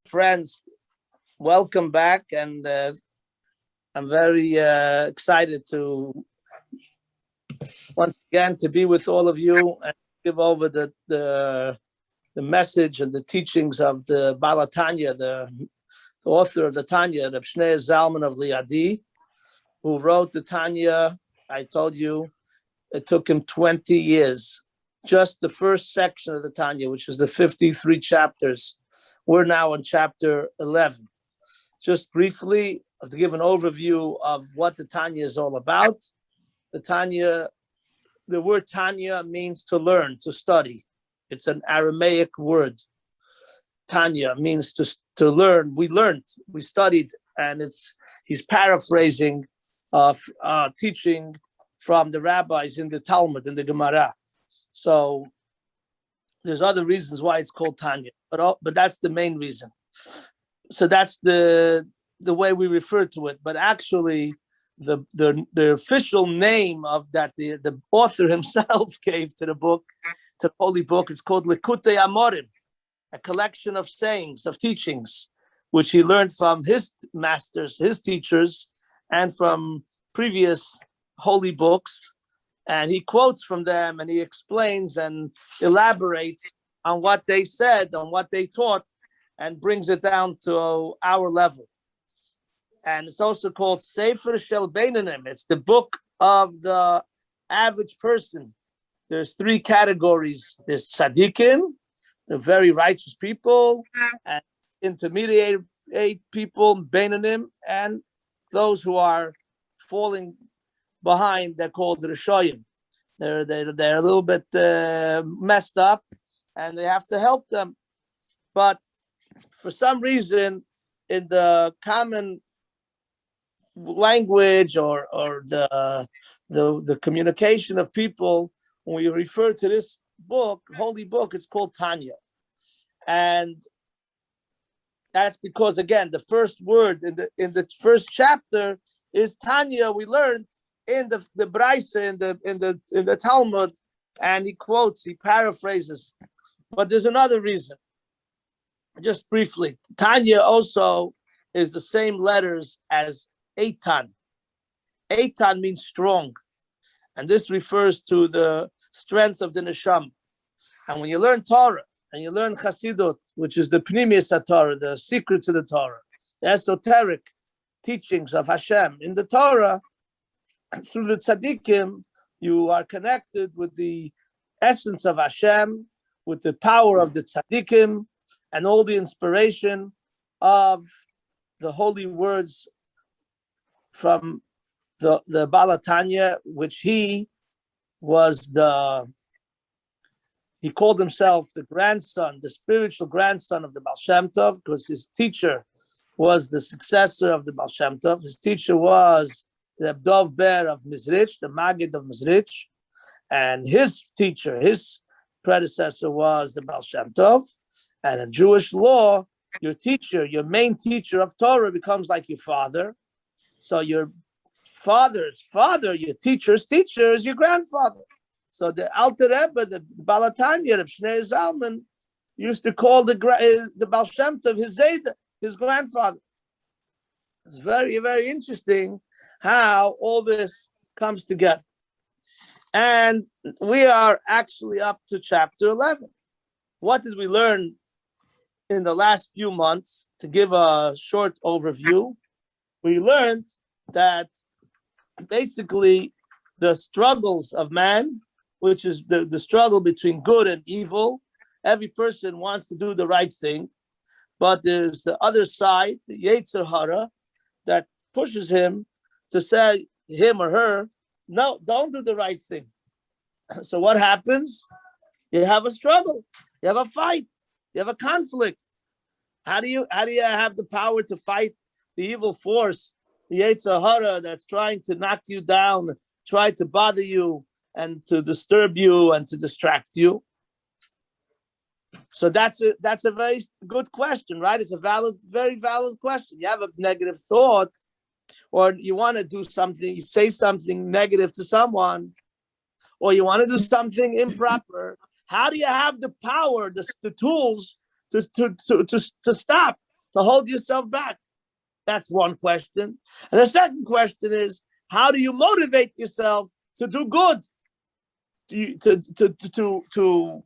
friends, welcome back, and I'm very excited to once again to be with all of you and give over the message and the teachings of the Tanya, the author of the Tanya, the Shnei Zalman of Liadi, who wrote the Tanya. I told you it took him 20 years. Just the first section of the Tanya, which is the 53 chapters. We're now on chapter 11. Just briefly, to give an overview of what the Tanya is all about. The Tanya, the word Tanya means to learn, to study. It's an Aramaic word. Tanya means to learn. We learned, we studied, and he's paraphrasing teaching from the rabbis in the Talmud, in the Gemara. So there's other reasons why it's called Tanya, but that's the main reason. So that's the way we refer to it. But actually, the official name of that the author himself gave to the book, to the holy book, is called Likutei Amorim, a collection of sayings, of teachings, which he learned from his masters, his teachers, and from previous holy books. And he quotes from them, and he explains and elaborates on what they said, on what they taught, and brings it down to our level. And it's also called Sefer Shel Beinanim. It's the book of the average person. There's three categories. There's tzaddikim, the very righteous people, and intermediate people, Beinanim, and those who are falling behind. They're called Rishoyim. They're a little bit messed up, and they have to help them. But for some reason, in the common language or the communication of people, when we refer to this book, holy book, it's called Tanya, and that's because, again, the first word in the first chapter is Tanya. We learned in the Braisa, in the Talmud, and he paraphrases. But there's another reason. Just briefly, Tanya also is the same letters as Eitan. Eitan means strong, and this refers to the strength of the neshama. And when you learn Torah and you learn Chassidut, which is the Pnimius Torah, the secrets of the Torah, the esoteric teachings of Hashem in the Torah, through the tzaddikim, you are connected with the essence of Hashem, with the power of the tzaddikim, and all the inspiration of the holy words from the Baal Tanya, which he called himself the grandson, the spiritual grandson of the Baal Shem Tov, because his teacher was the successor of the Baal Shem Tov. His teacher was the Dov Ber of Mizrich, the Maggid of Mizrich, and his teacher, his predecessor, was the Baal Shem Tov. And in Jewish law, your teacher, your main teacher of Torah, becomes like your father. So your father's father, your teacher's teacher, is your grandfather. So the Alter Rebbe, the Baal Tanya of Shnei Zalman, used to call the Baal Shem Tov his Zayda, his grandfather. It's very, very interesting how all this comes together. And we are actually up to chapter 11. What did we learn in the last few months? To give a short overview, we learned that basically the struggles of man, which is the struggle between good and evil, every person wants to do the right thing, but there's the other side, the Yetzer Hara, that pushes him to say, him or her, no, don't do the right thing. So what happens? You have a struggle, you have a fight, you have a conflict. How do you have the power to fight the evil force, the Yetzer Hara, that's trying to knock you down, try to bother you and to disturb you and to distract you? So that's a very good question, right? It's a very valid question. You have a negative thought, or you want to do something, you say something negative to someone, or you want to do something improper. How do you have the power, the tools to stop, to hold yourself back? That's one question. And the second question is, how do you motivate yourself to do good, to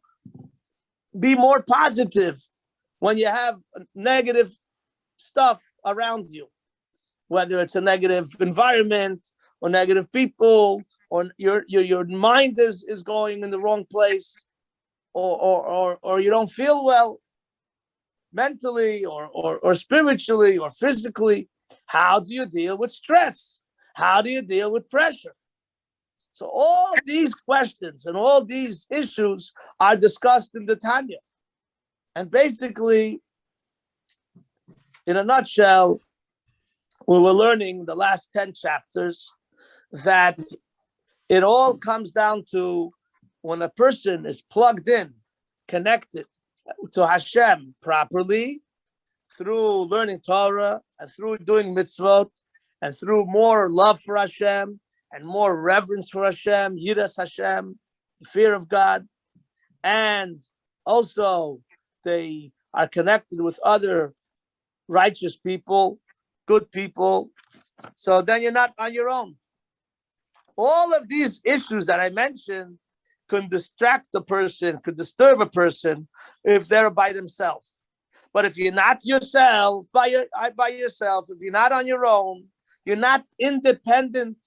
be more positive when you have negative stuff around you, whether it's a negative environment or negative people, or your mind is going in the wrong place, or you don't feel well mentally or spiritually or physically. How do you deal with stress? How do you deal with pressure? So all these questions and all these issues are discussed in the Tanya. And basically, in a nutshell, we were learning the last 10 chapters that it all comes down to when a person is plugged in, connected to Hashem properly, through learning Torah and through doing mitzvot and through more love for Hashem and more reverence for Hashem, Yiras Hashem, the fear of God, and also they are connected with other righteous people, good people, so then you're not on your own. All of these issues that I mentioned can distract a person, could disturb a person if they're by themselves. But if you're not yourself, by yourself, if you're not on your own, you're not independent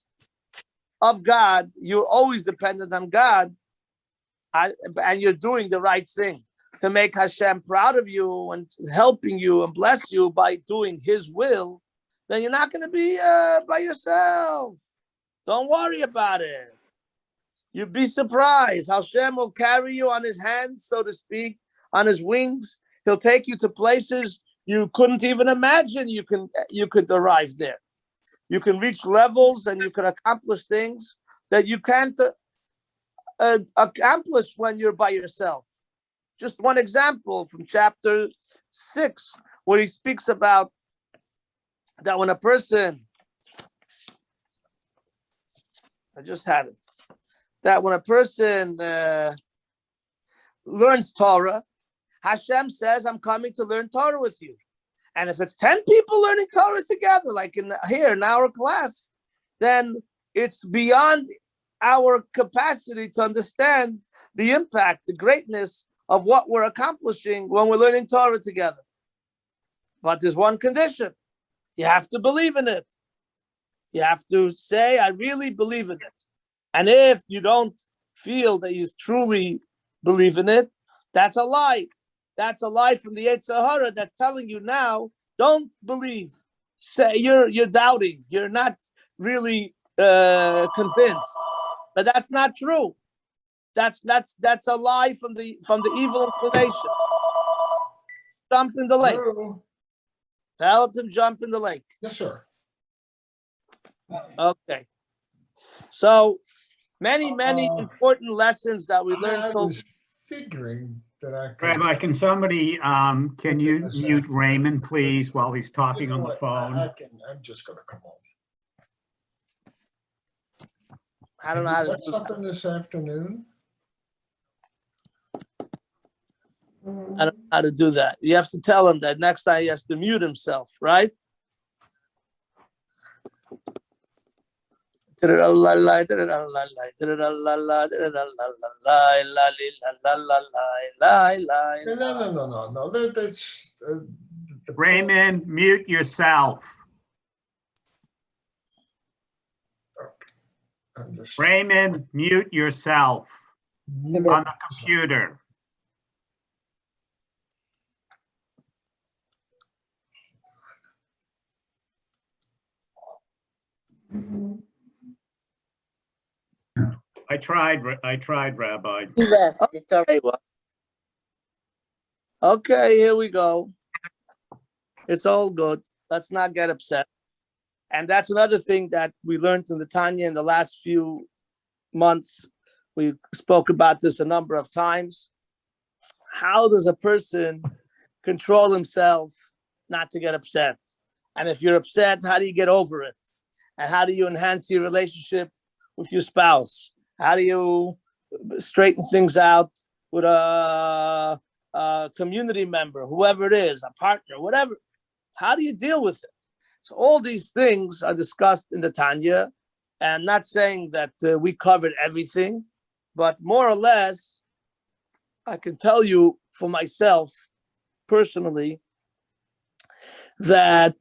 of God, you're always dependent on God, and you're doing the right thing to make Hashem proud of you and helping you and bless you by doing His will, then you're not going to be by yourself. Don't worry about it. You'd be surprised. Hashem will carry you on His hands, so to speak, on His wings. He'll take you to places you couldn't even imagine you could arrive there. You can reach levels and you can accomplish things that you can't accomplish when you're by yourself. Just one example from chapter 6, where he speaks about that when a person, I just had it, that when a person learns Torah, Hashem says, I'm coming to learn Torah with you. And if it's 10 people learning Torah together, like in our class, then it's beyond our capacity to understand the impact, the greatness of what we're accomplishing when we're learning Torah together. But there's one condition. You have to believe in it. You have to say, I really believe in it. And if you don't feel that you truly believe in it, that's a lie. That's a lie from the Yetzer Hara that's telling you now, don't believe. Say you're doubting. You're not really convinced. But that's not true. That's a lie from the evil inclination. Jump in the lake. Hello. Tell him to jump in the lake. Yes, sir. Okay. So many important lessons that we learned. I was figuring that I could. Rabbi, can somebody, can you mute Raymond, please, while he's talking on the phone? I'm just going to come home. I don't know how to Have do you got something this afternoon? I don't know how to do that. You have to tell him that next time he has to mute himself, right? No, that's Raymond, mute yourself. Raymond, mute yourself on the computer. I tried, Rabbi. Okay, well. Okay, here we go. It's all good. Let's not get upset. And that's another thing that we learned in the Tanya in the last few months. We spoke about this a number of times. How does a person control himself not to get upset? And if you're upset, how do you get over it? And how do you enhance your relationship with your spouse? How do you straighten things out with a community member, whoever it is, a partner, whatever? How do you deal with it? So all these things are discussed in the Tanya, and not saying that we covered everything, but more or less, I can tell you for myself personally that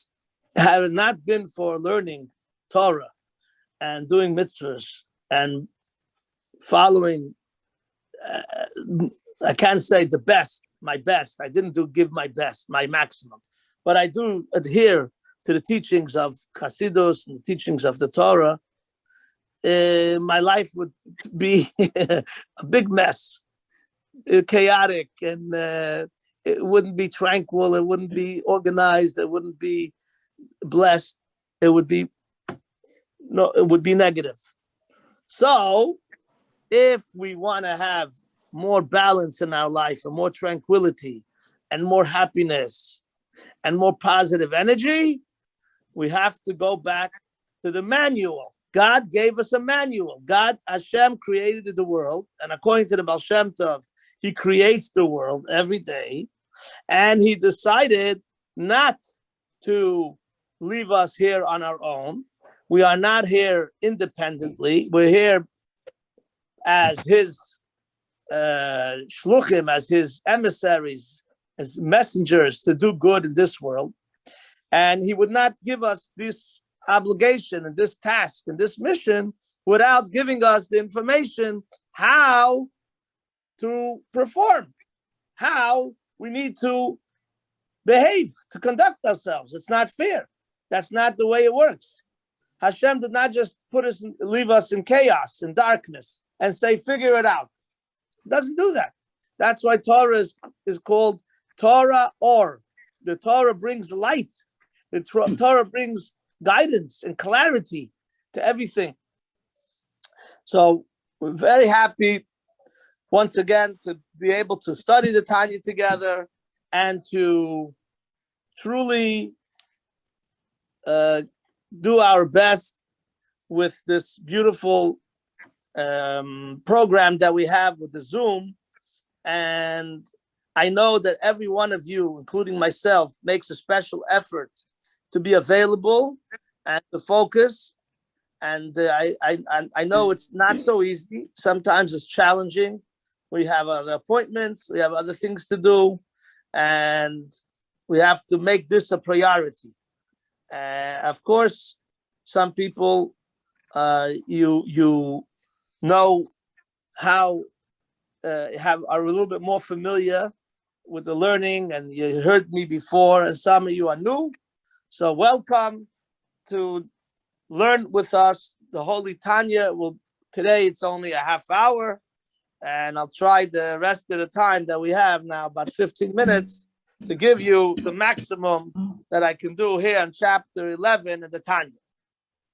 had it not been for learning Torah and doing mitzvahs and following, I can't say the best, my best. I didn't give my best, my maximum, but I do adhere to the teachings of Chassidus and the teachings of the Torah. My life would be a big mess, chaotic, and it wouldn't be tranquil. It wouldn't be organized. It wouldn't be blessed. It would be negative. So, if we want to have more balance in our life and more tranquility and more happiness and more positive energy, we have to go back to the manual. God gave us a manual. God, Hashem, created the world, and according to the Baal Shem Tov, he creates the world every day, and he decided not to leave us here on our own. We are not here independently. We're here as his shluchim, as his emissaries, as messengers to do good in this world. And he would not give us this obligation and this task and this mission without giving us the information how to perform, how we need to behave, to conduct ourselves. It's not fair. That's not the way it works. Hashem did not just leave us in chaos, in darkness, and say, figure it out. It doesn't do that. That's why Torah is called Torah Or. The Torah brings light. The Torah brings guidance and clarity to everything. So we're very happy, once again, to be able to study the Tanya together and to truly do our best with this beautiful program that we have with the Zoom. And I know that every one of you, including myself, makes a special effort to be available and to focus. And I know it's not so easy. Sometimes it's challenging. We have other appointments, we have other things to do, and we have to make this a priority. Of course, some people, you know how are a little bit more familiar with the learning, and you heard me before, and some of you are new. So welcome to learn with us the Holy Tanya. Today it's only a half hour, and I'll try the rest of the time that we have now, about 15 minutes, to give you the maximum that I can do here in chapter 11 of the Tanya.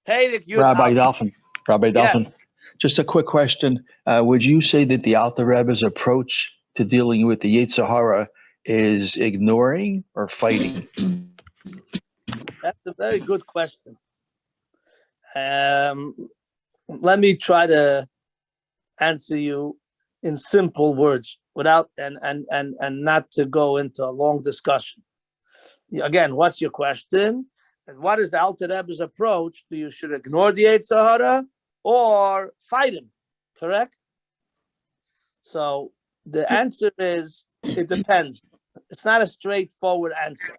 Rabbi Dolphin, just a quick question. Would you say that the Alter Rebbe's approach to dealing with the Yetzer Hara is ignoring or fighting? That's a very good question. Let me try to answer you in simple words without and not to go into a long discussion. Again, what's your question? And what is the Alter Rebbe's approach? You should ignore the Yetzer Hara or fight him, correct? So the answer is, it depends. It's not a straightforward answer.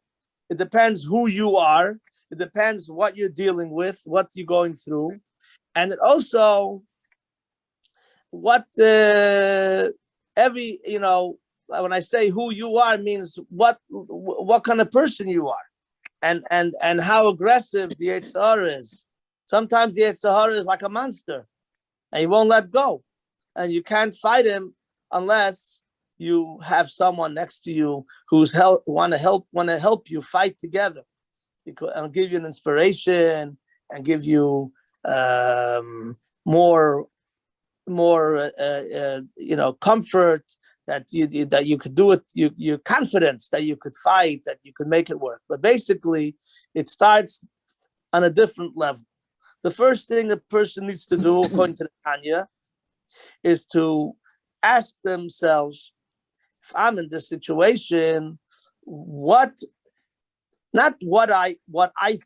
It depends who you are. It depends what you're dealing with, what you're going through. And it also, what when I say who you are, means what kind of person you are, and how aggressive the Yetzer Hara is. Sometimes the Yetzer Hara is like a monster, and he won't let go, and you can't fight him unless you have someone next to you who's want to help you fight together, and give you an inspiration and give you more comfort that you could do it, your confidence that you could fight, that you could make it work. But basically, it starts on a different level. The first thing a person needs to do, according to the Tanya, is to ask themselves, if I'm in this situation, what Not what I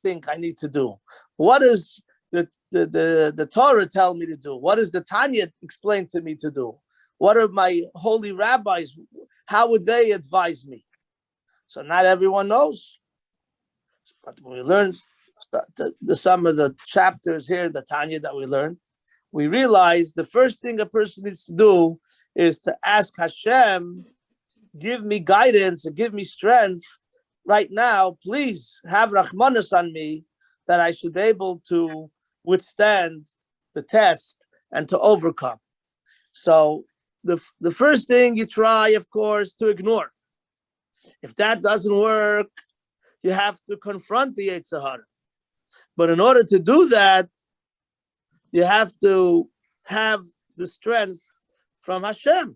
think I need to do. What is the Torah tell me to do? What does the Tanya explain to me to do? What are my holy rabbis? How would they advise me? So not everyone knows. But when we learn some of the chapters here, the Tanya that we learned, we realize the first thing a person needs to do is to ask Hashem, give me guidance and give me strength right now. Please have Rahmanas on me that I should be able to withstand the test and to overcome. So the first thing you try, of course, to ignore. If that doesn't work, you have to confront the Yetzer Hara. But in order to do that, you have to have the strength from Hashem.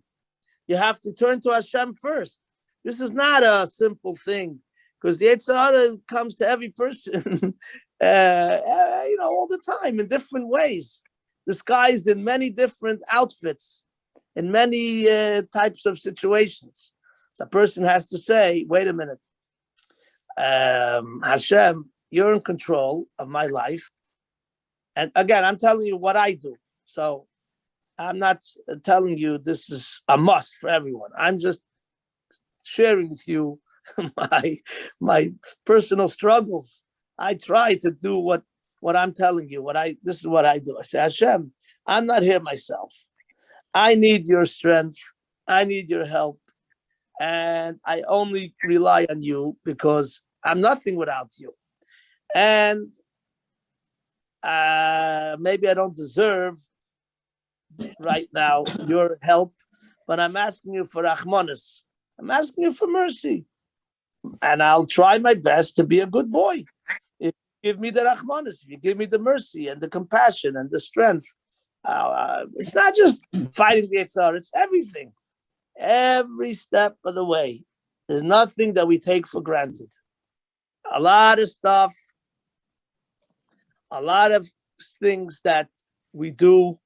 You have to turn to Hashem first. This is not a simple thing, because the Yetzer Hara comes to every person, all the time in different ways, disguised in many different outfits, in many types of situations. So a person has to say, wait a minute, Hashem, you're in control of my life. And again, I'm telling you what I do. So I'm not telling you this is a must for everyone. I'm just sharing with you my personal struggles. I try to do what I'm telling you. This is what I do. I say, Hashem, I'm not here myself. I need your strength. I need your help. And I only rely on you because I'm nothing without you. And maybe I don't deserve right now your help, but I'm asking you for Rahmanas. I'm asking you for mercy. And I'll try my best to be a good boy. If you give me the Rahmanas, if you give me the mercy and the compassion and the strength, it's not just fighting the Yetzer Hara, it's everything. Every step of the way. There's nothing that we take for granted. A lot of stuff, a lot of things that we do,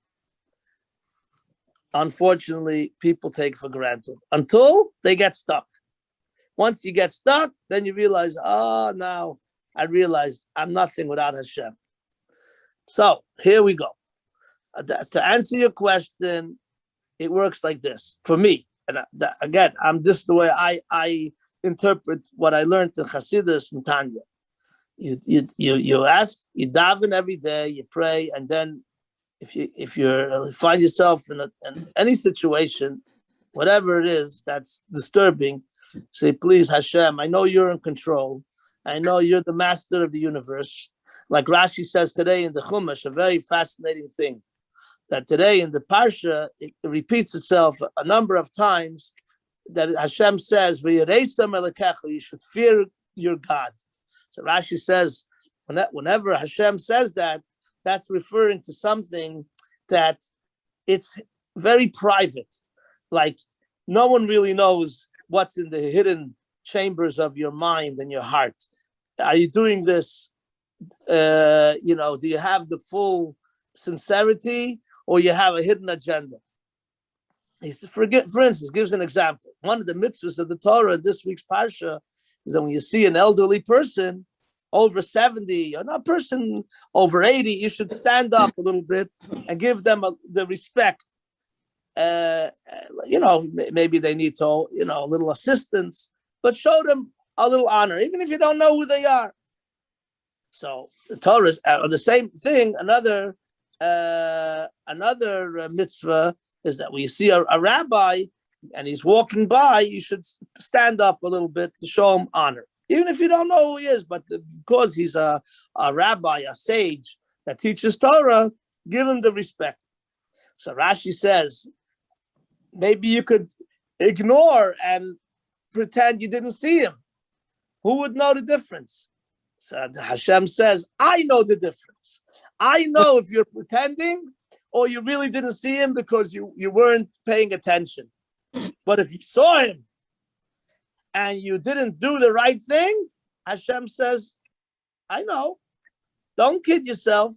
unfortunately, people take for granted until they get stuck. Once you get stuck, then you realize, now I realized I'm nothing without Hashem. So here we go. To answer your question, it works like this for me. And again, this is the way I interpret what I learned in Hasidus and Tanya. You ask, you daven every day, you pray, and then if you find yourself in any situation, whatever it is that's disturbing, say, please, Hashem, I know you're in control. I know you're the master of the universe. Like Rashi says today in the Chumash, a very fascinating thing, that today in the Parsha, it repeats itself a number of times, that Hashem says, you should fear your God. So Rashi says, whenever Hashem says that, that's referring to something that it's very private. Like no one really knows what's in the hidden chambers of your mind and your heart. Are you doing this? Do you have the full sincerity, or you have a hidden agenda? He says, for instance, gives an example. One of the mitzvahs of the Torah in this week's Parsha is that when you see an elderly person over 70, or not a person over 80, you should stand up a little bit and give them the respect. Maybe they need to, a little assistance, but show them a little honor, even if you don't know who they are. So the Torah is the same thing. Another mitzvah is that when you see a rabbi and he's walking by, you should stand up a little bit to show him honor, even if you don't know who he is. But because he's a rabbi, a sage that teaches Torah, give him the respect. So Rashi says, maybe you could ignore and pretend you didn't see him. Who would know the difference? So Hashem says, I know the difference. I know if you're pretending or you really didn't see him because you weren't paying attention. But if you saw him and you didn't do the right thing, Hashem says, I know. Don't kid yourself.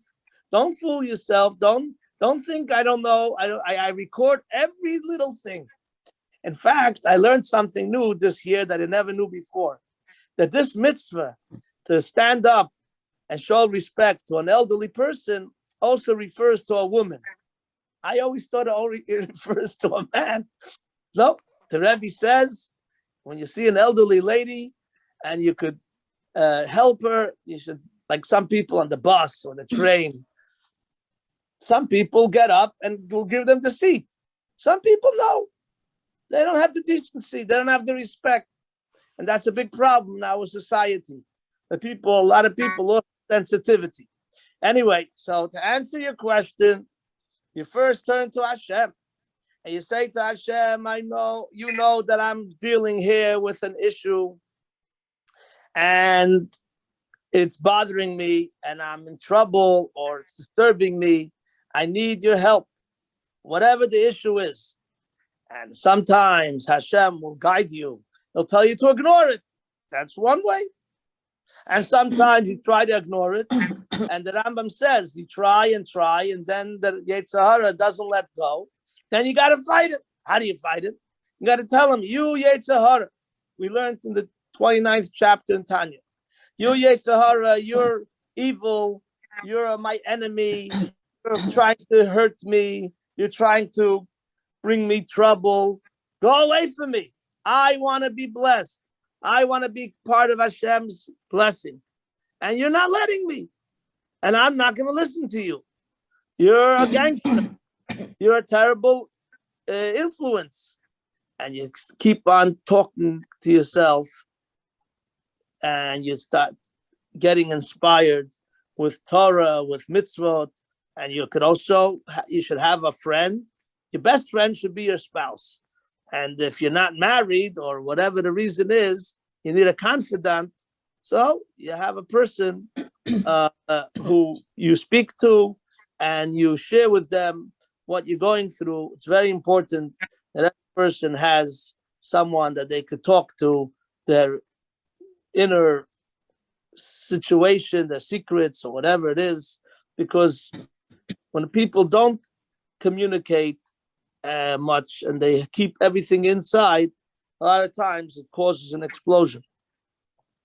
Don't fool yourself. Don't think I don't know. I record every little thing. In fact, I learned something new this year that I never knew before. that this mitzvah to stand up and show respect to an elderly person also refers to a woman. I always thought it refers to a man. No, the Rebbe says, when you see an elderly lady and you could help her, you should, like some people on the bus or the train, some people get up and will give them the seat. Some people, no. They don't have the decency. They don't have the respect. And that's a big problem in our society. A lot of people lost sensitivity. Anyway, so to answer your question, you first turn to Hashem and you say to Hashem, you know that I'm dealing here with an issue and it's bothering me and I'm in trouble or it's disturbing me. I need your help, whatever the issue is. And sometimes Hashem will guide you. He'll tell you to ignore it. That's one way. And sometimes you try to ignore it. And the Rambam says you try, and then the Yetzer Hara doesn't let go. Then you got to fight it. How do you fight it? You got to tell him, you Yetzer Hara. We learned in the 29th chapter in Tanya. You Yetzer Hara, you're evil. You're my enemy. You're trying to hurt me. You're trying to bring me trouble. Go away from me. I want to be blessed. I want to be part of Hashem's blessing. And you're not letting me. And I'm not going to listen to you. You're a gangster. You're a terrible influence. And you keep on talking to yourself. And you start getting inspired with Torah, with mitzvot. And you should have a friend. Your best friend should be your spouse. And if you're not married or whatever the reason is, you need a confidant. So you have a person who you speak to and you share with them what you're going through. It's very important that that person has someone that they could talk to, their inner situation, their secrets or whatever it is, because when people don't communicate much and they keep everything inside, a lot of times it causes an explosion.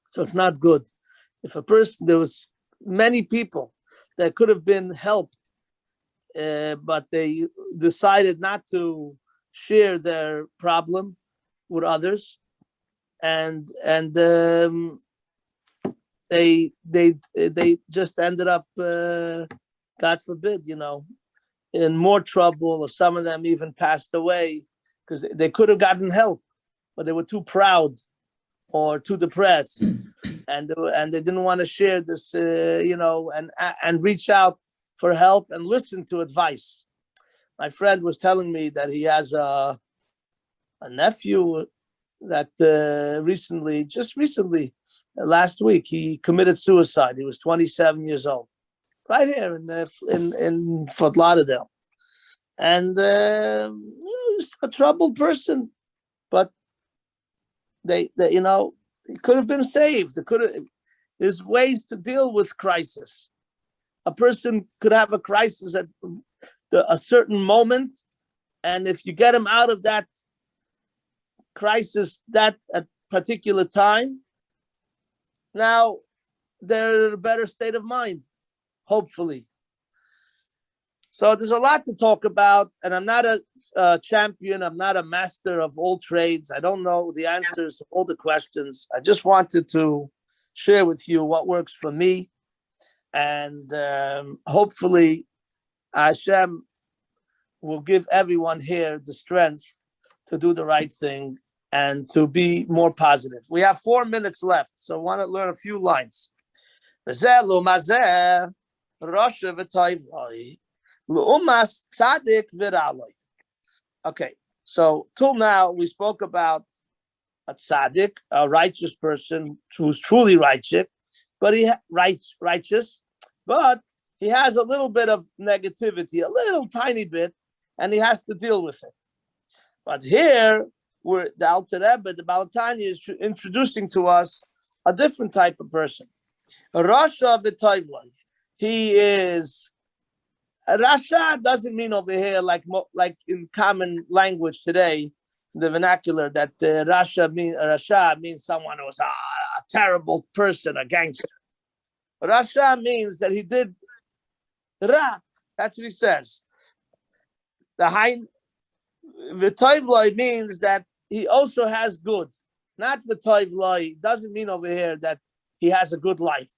So it's not good. If there was many people that could have been helped, but they decided not to share their problem with others, and they just ended up, God forbid, in more trouble, or some of them even passed away because they could have gotten help, but they were too proud or too depressed, and they didn't want to share this, and reach out for help and listen to advice. My friend was telling me that he has a nephew that just recently, last week, he committed suicide. He was 27 years old. Right here in Fort Lauderdale, and he's a troubled person, but they he could have been saved. There's ways to deal with crisis. A person could have a crisis at a certain moment, and if you get him out of that crisis at particular time, now they're in a better state of mind. Hopefully. So there's a lot to talk about, and I'm not a champion. I'm not a master of all trades. I don't know the answers to all the questions. I just wanted to share with you what works for me, and hopefully Hashem will give everyone here the strength to do the right thing and to be more positive. We have 4 minutes left, so I want to learn a few lines. Okay, so till now we spoke about a tzaddik, a righteous person who's truly righteous, but righteous, but he has a little bit of negativity, a little tiny bit, and he has to deal with it. But here, the Alter Rebbe, the Baal Tanya, is introducing to us a different type of person. Rasha v'toivlai. He is Rasha doesn't mean over here like in common language today, the vernacular, that Rasha means someone who's a terrible person, a gangster. Rasha means that he did Ra. That's what he says. The V'toivloi means that he also has good. Not V'toivloi doesn't mean over here that he has a good life.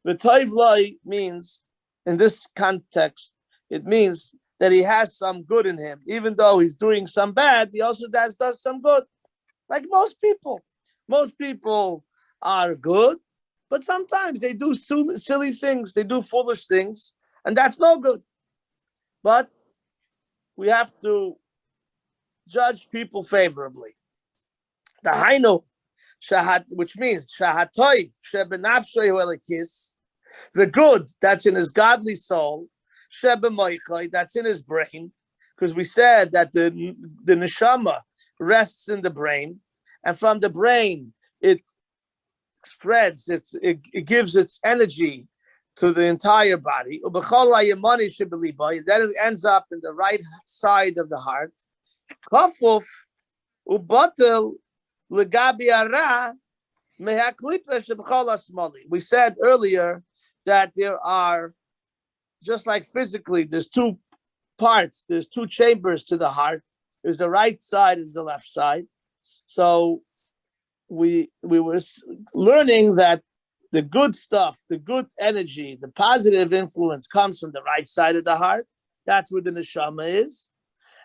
V'toivloi means, in this context, it means that he has some good in him. Even though he's doing some bad, he also does some good. Like most people. Most people are good, but sometimes they do silly things, they do foolish things, and that's no good. But we have to judge people favorably. The Hainu, which means Shahatoiv, Shebenafshoy Huelikis, the good that's in his godly soul, Shebemoichai, that's in his brain, because we said that the neshama rests in the brain, and from the brain it spreads, it gives its energy to the entire body. Then it ends up in the right side of the heart. Kafuf ubatel legabi ara mehaklipa shebchol asmali. We said earlier that there are, just like physically, there's two parts, there's two chambers to the heart. There's the right side and the left side. So we were learning that the good stuff, the good energy, the positive influence comes from the right side of the heart. That's where the neshama is.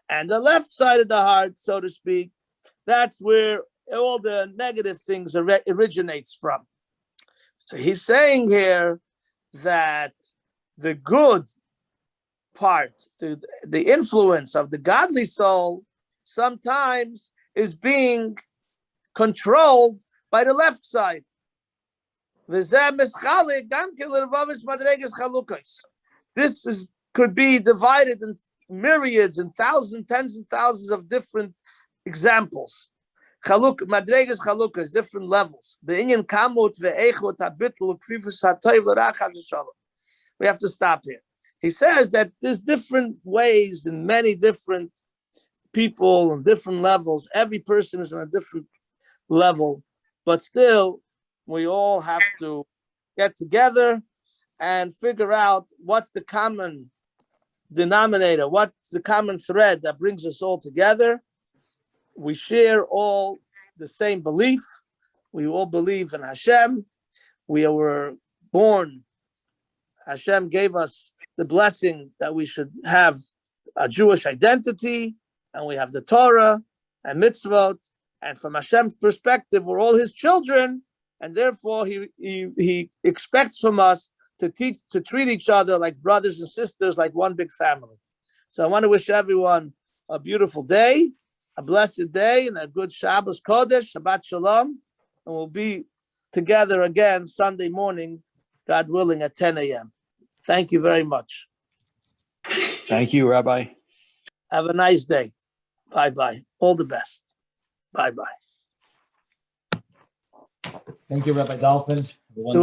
And the left side of the heart, so to speak, that's where all the negative things originates from. So he's saying here that the good part, the influence of the godly soul, sometimes is being controlled by the left side. This could be divided in myriads and thousands, tens and thousands of different examples. Madregas chalukas, different levels. We have to stop here. He says that there's different ways and many different people and different levels. Every person is on a different level, but still we all have to get together and figure out what's the common denominator, what's the common thread that brings us all together. We share all the same belief. We all believe in Hashem. We were born, Hashem gave us the blessing that we should have a Jewish identity, and we have the Torah and mitzvot, and from Hashem's perspective, we're all his children, and therefore he expects from us to treat each other like brothers and sisters, like one big family. So I want to wish everyone a beautiful day, a blessed day, and a good Shabbos Kodesh, Shabbat Shalom, and we'll be together again Sunday morning, God willing, at 10 a.m. Thank you very much. Thank you, Rabbi. Have a nice day. Bye-bye. All the best. Bye-bye. Thank you, Rabbi Dolphin. You're welcome.